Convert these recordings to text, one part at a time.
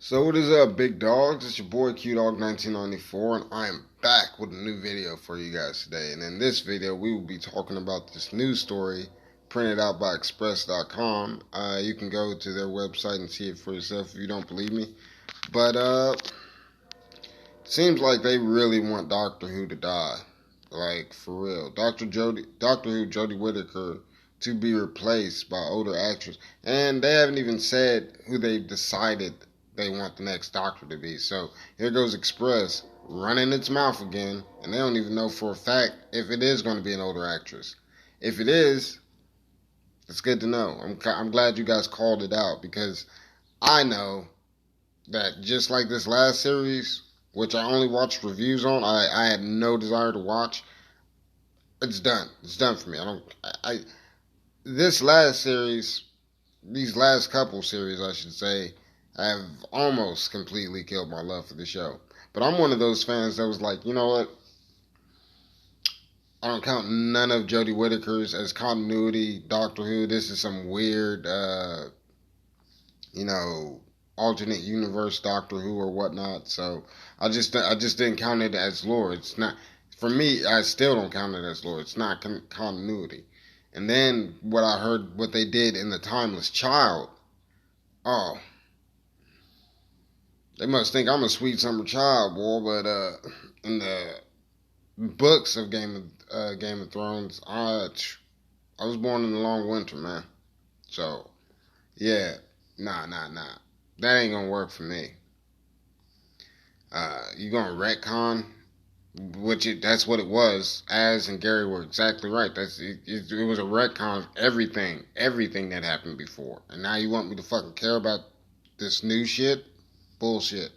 So what is up, big dogs? It's your boy QDog1994, and I am back with a new video for you guys today. And in this video, we will be talking about this news story printed out by Express.com. You can go to their website and see it for yourself if you don't believe me. But seems like they really want Doctor Who to die, like for real. Doctor Who, Jodie Whitaker, to be replaced by older actress, and they haven't even said who they decided they want the next Doctor to be. So here goes Express running its mouth again, and they don't even know for a fact if it is going to be an older actress. If it is, it's good to know. I'm glad you guys called it out, because I know that just like this last series, which I only watched reviews on, I had no desire to watch. It's done. It's done for me. This last series, these last couple series, I should say, have almost completely killed my love for the show. But I'm one of those fans that was like, you know what? I don't count none of Jodie Whittaker's as continuity Doctor Who. This is some weird, alternate universe Doctor Who or whatnot. So I just didn't count it as lore. It's not, for me. I still don't count it as lore. It's not continuity. And then what I heard, what they did in The Timeless Child. Oh, they must think I'm a sweet summer child, boy. But in the books of Game of Thrones, I was born in the long winter, man. So yeah, nah. That ain't gonna work for me. You gonna retcon? That's what it was. Az and Gary were exactly right. It was a retcon of everything that happened before. And now you want me to fucking care about this new shit? Bullshit.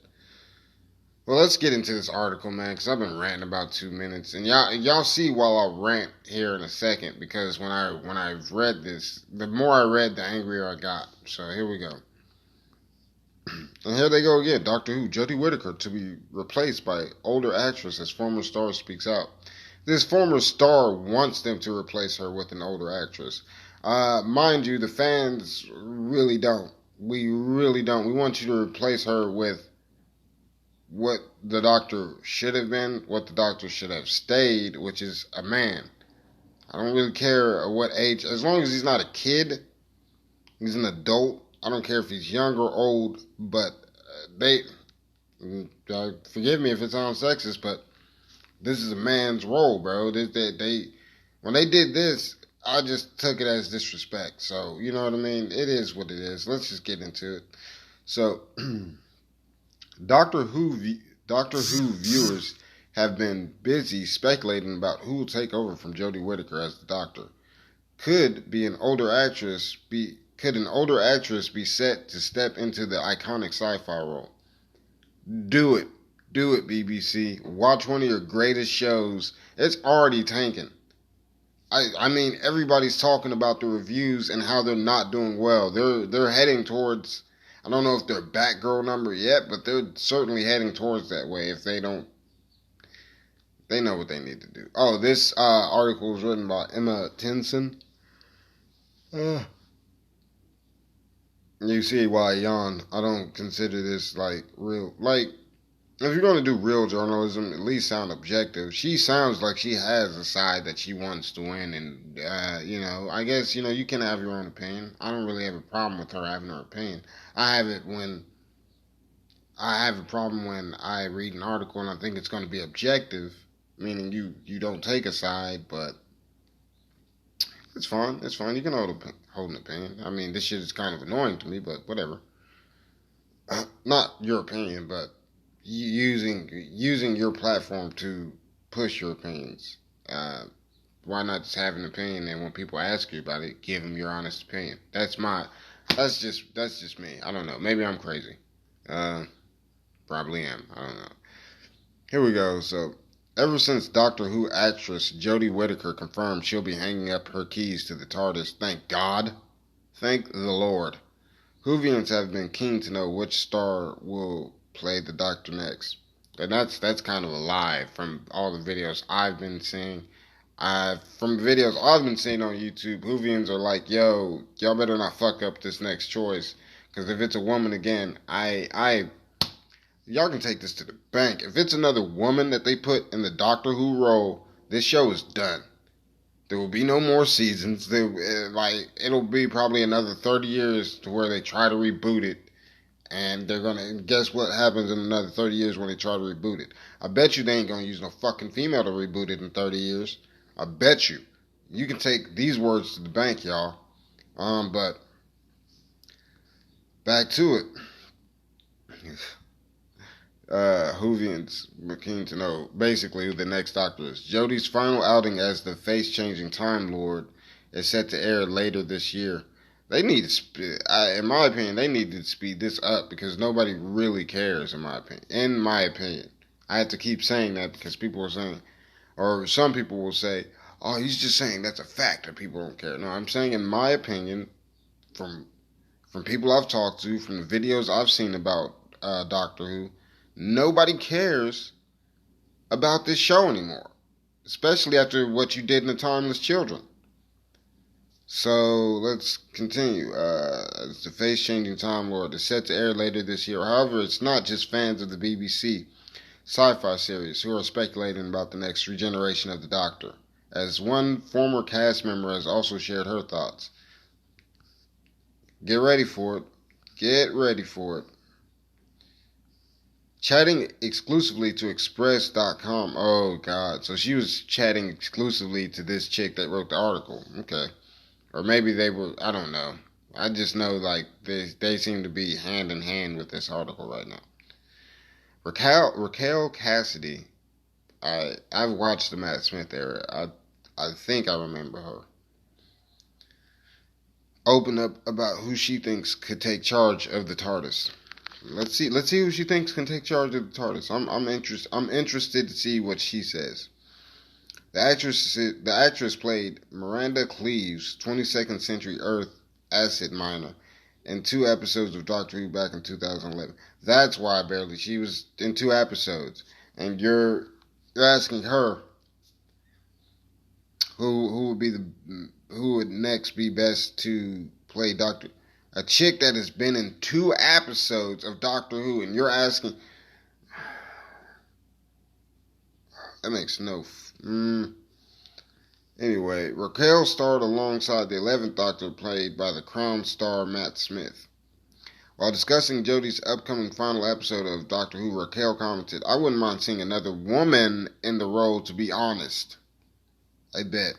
Well, let's get into this article, man, because I've been ranting about 2 minutes, and y'all see while I rant here in a second, because when I read this, the more I read, the angrier I got. So here we go. And here they go again. Doctor Who, Jodie Whittaker to be replaced by older actress as former star speaks out. This former star wants them to replace her with an older actress. Mind you, the fans really don't. We really don't. We want you to replace her with what the Doctor should have been, what the Doctor should have stayed, which is a man. I don't really care at what age, as long as he's not a kid, he's an adult. I don't care if he's young or old, but forgive me if it sounds sexist, but this is a man's role, bro. When they did this, I just took it as disrespect. So, you know what I mean? It is what it is. Let's just get into it. So, Doctor Who viewers have been busy speculating about who will take over from Jodie Whittaker as the Doctor. Could an older actress be set to step into the iconic sci-fi role? Do it, BBC. Watch one of your greatest shows. It's already tanking. I mean, everybody's talking about the reviews and how they're not doing well. They're heading towards, I don't know if they're Batgirl number yet, but they're certainly heading towards that way. If they don't, they know what they need to do. Oh, this article was written by Emma Tinson. You see why I yawn. I don't consider this like real. Like, if you're going to do real journalism, at least sound objective. She sounds like she has a side that she wants to win, and I guess you can have your own opinion. I don't really have a problem with her having her opinion. I have a problem when I read an article and I think it's going to be objective, meaning you don't take a side, but it's fine. It's fine. You can hold an opinion. I mean, this shit is kind of annoying to me, but whatever. Not your opinion, but using your platform to push your opinions. Why not just have an opinion, and when people ask you about it, give them your honest opinion? That's just me. I don't know. Maybe I'm crazy. Probably am. I don't know. Here we go. So, ever since Doctor Who actress Jodie Whittaker confirmed she'll be hanging up her keys to the TARDIS, thank God, thank the Lord, Whovians have been keen to know which star will play the Doctor next. And that's kind of a lie from all the videos I've been seeing. From videos I've been seeing on YouTube, Whovians are like, yo, y'all better not fuck up this next choice. Because if it's a woman again, I y'all can take this to the bank. If it's another woman that they put in the Doctor Who role, this show is done. There will be no more seasons. It'll be probably another 30 years to where they try to reboot it. And they're gonna guess what happens in another 30 years when they try to reboot it. I bet you they ain't gonna use no fucking female to reboot it in 30 years. I bet you. You can take these words to the bank, y'all. But back to it. Whovians were keen to know basically who the next Doctor is. Jodie's final outing as the face-changing Time Lord is set to air later this year. They need to, in my opinion, they need to speed this up because nobody really cares. In my opinion, I have to keep saying that because people are saying, or some people will say, "Oh, he's just saying that's a fact that people don't care." No, I'm saying, in my opinion, from people I've talked to, from the videos I've seen about Doctor Who, nobody cares about this show anymore, especially after what you did in the Timeless Children. So let's continue. It's the face-changing Time Lord is set to air later this year. However, it's not just fans of the BBC sci-fi series who are speculating about the next regeneration of the Doctor, as one former cast member has also shared her thoughts. Get ready for it. Get ready for it. Chatting exclusively to Express.com. Oh, God. So she was chatting exclusively to this chick that wrote the article. Okay. Or maybe they were, I don't know. I just know, like, they seem to be hand in hand with this article right now. Raquel Cassidy. I've watched the Matt Smith era. I think I remember her. Open up about who she thinks could take charge of the TARDIS. Let's see who she thinks can take charge of the TARDIS. I'm interested to see what she says. The actress played Miranda Cleaves, 22nd Century Earth acid miner, in 2 episodes of Doctor Who back in 2011. That's why she was in 2 episodes. And you're asking her who would next be best to play Doctor, a chick that has been in 2 episodes of Doctor Who, and you're asking. That makes no. Anyway, Raquel starred alongside the 11th Doctor, played by the Crown star Matt Smith. While discussing Jodie's upcoming final episode of Doctor Who, Raquel commented, "I wouldn't mind seeing another woman in the role, to be honest." I bet.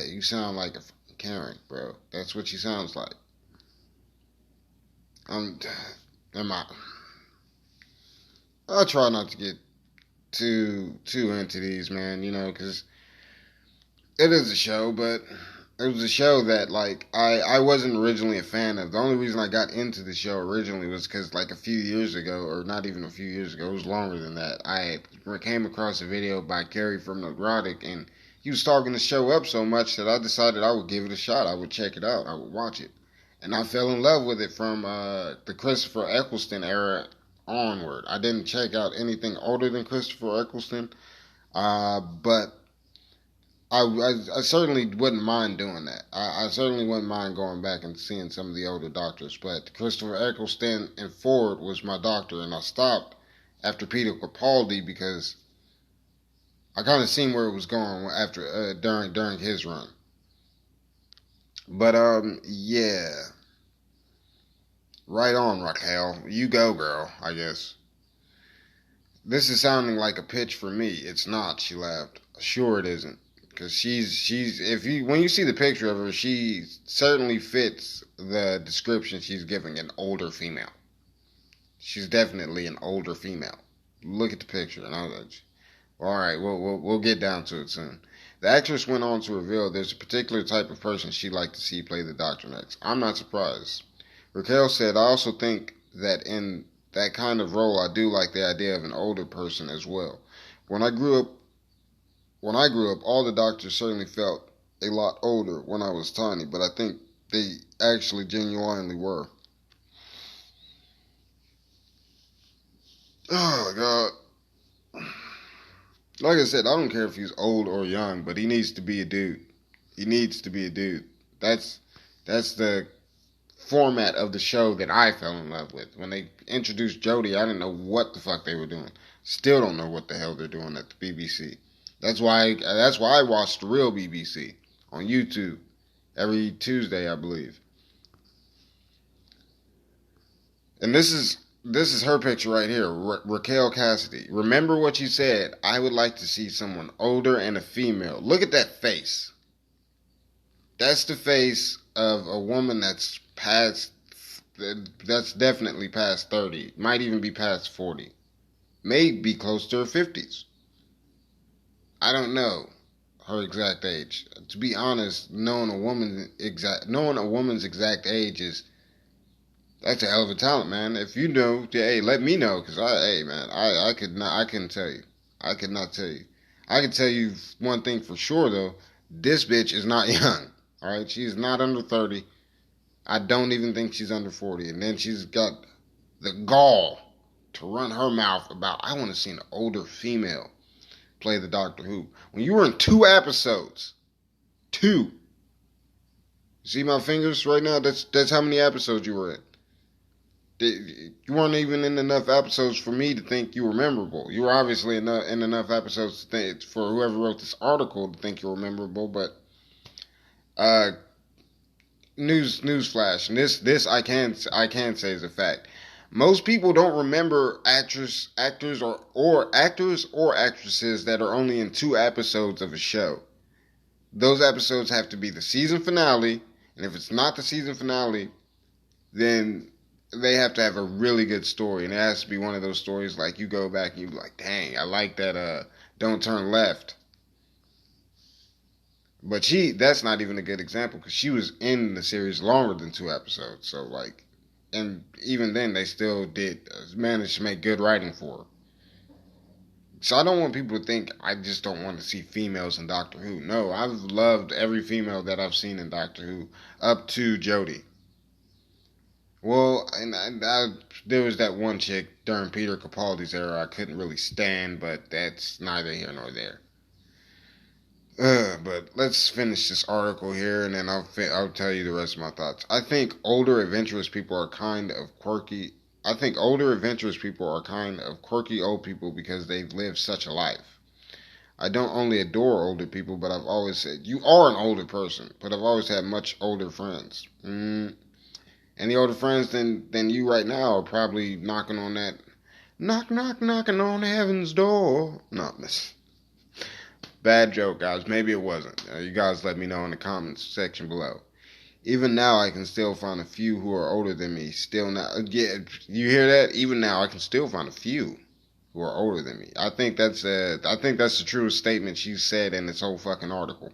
You sound like a Karen, bro. That's what she sounds like. I try not to get too into these, man, because it is a show, but it was a show that, like, I wasn't originally a fan of. The only reason I got into the show originally was because, like, a few years ago, or not even a few years ago, it was longer than that, I came across a video by Kerry from Neurotic, and he was talking the show up so much that I decided I would give it a shot. I would check it out. I would watch it. And I fell in love with it from the Christopher Eccleston era onward. I didn't check out anything older than Christopher Eccleston, but I certainly wouldn't mind doing that. I certainly wouldn't mind going back and seeing some of the older Doctors. But Christopher Eccleston and Ford was my Doctor, and I stopped after Peter Capaldi because I kind of seen where it was going after during his run. But yeah, right on, Raquel. You go, girl. I guess. This is sounding like a pitch for me. It's not. She laughed. Sure, it isn't. Because when you see the picture of her, she certainly fits the description she's giving, an older female. She's definitely an older female. Look at the picture, and I'll let you. All right, we'll get down to it soon. The actress went on to reveal there's a particular type of person she'd like to see play the Doctor next. I'm not surprised. Raquel said, "I also think that in that kind of role, I do like the idea of an older person as well. When I grew up, all the Doctors certainly felt a lot older when I was tiny, but I think they actually genuinely were." Oh, God. Like I said, I don't care if he's old or young, but he needs to be a dude. He needs to be a dude. That's the format of the show that I fell in love with. When they introduced Jodie, I didn't know what the fuck they were doing. Still don't know what the hell they're doing at the BBC. That's why I watch the real BBC on YouTube every Tuesday, I believe. And this is her picture right here, Raquel Cassidy. Remember what you said. I would like to see someone older and a female. Look at that face. That's the face of a woman that's definitely past 30. Might even be past 40. May be close to her 50s. I don't know her exact age. To be honest, knowing a woman's exact age that's a hell of a talent, man. If you know, hey, let me know, cause I couldn't tell you. I could not tell you. I can tell you one thing for sure though. This bitch is not young. All right, she's not under 30. I don't even think she's under 40. And then she's got the gall to run her mouth about, I want to see an older female play the Doctor Who. When you were in 2 episodes. 2. See my fingers right now? That's how many episodes you were in. You weren't even in enough episodes for me to think you were memorable. You were obviously in enough episodes to think, for whoever wrote this article to think you were memorable, but news flash, and this I can say is a fact. Most people don't remember actors or actresses that are only in 2 episodes of a show. Those episodes have to be the season finale, and if it's not the season finale, then they have to have a really good story, and it has to be one of those stories like you go back and you're like, dang, I like that Don't Turn Left. But that's not even a good example, because she was in the series longer than 2 episodes. So, like, and even then, they still did manage to make good writing for her. So I don't want people to think I just don't want to see females in Doctor Who. No, I've loved every female that I've seen in Doctor Who, up to Jodie. Well, and there was that one chick during Peter Capaldi's era I couldn't really stand, but that's neither here nor there. But let's finish this article here, and then I'll tell you the rest of my thoughts. I think older adventurous people are kind of quirky. I think older adventurous people are kind of quirky old people because they've lived such a life. I don't only adore older people, but I've always said, you are an older person, but I've always had much older friends. Any older friends than you right now are probably knocking on that, knocking on heaven's door. No, miss. Bad joke, guys. Maybe it wasn't. You guys let me know in the comments section below. Even now, I can still find a few who are older than me. Still now, yeah, you hear that? Even now, I can still find a few who are older than me. I think that's the truest statement she said in this whole fucking article.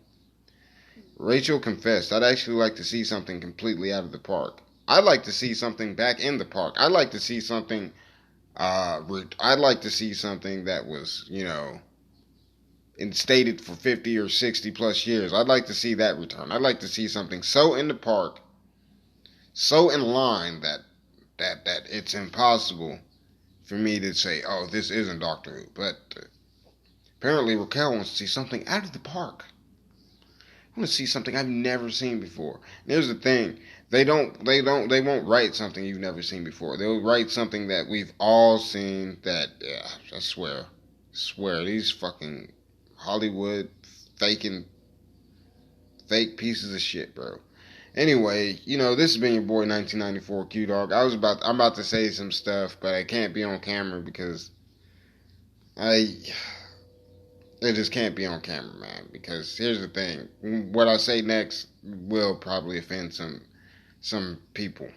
Rachel confessed, I'd actually like to see something completely out of the park. I'd like to see something back in the park. I'd like to see something. I'd like to see something that was, instated for 50 or 60 plus years. I'd like to see that return. I'd like to see something so in the park, so in line that it's impossible for me to say, oh, this isn't Doctor Who. But apparently Raquel wants to see something out of the park. I want to see something I've never seen before. And here's the thing. They won't write something you've never seen before. They'll write something that we've all seen that, yeah, I swear, these fucking Hollywood fake pieces of shit, bro. Anyway, this has been your boy 1994 Q Dog. I'm about to say some stuff, but I can't be on camera because it just can't be on camera, man. Because here's the thing: what I say next will probably offend some people,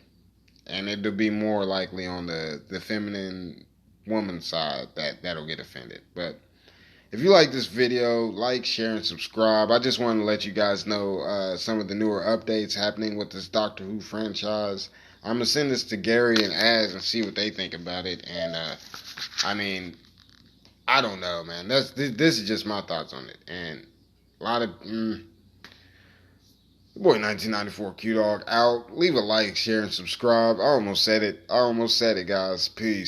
and it'll be more likely on the feminine woman side that'll get offended. But if you like this video, like, share, and subscribe. I just wanted to let you guys know some of the newer updates happening with this Doctor Who franchise. I'm going to send this to Gary and Az and see what they think about it. And, I don't know, man. This is just my thoughts on it. And a lot of... Boy 1994 Q Dog out. Leave a like, share, and subscribe. I almost said it, guys. Peace.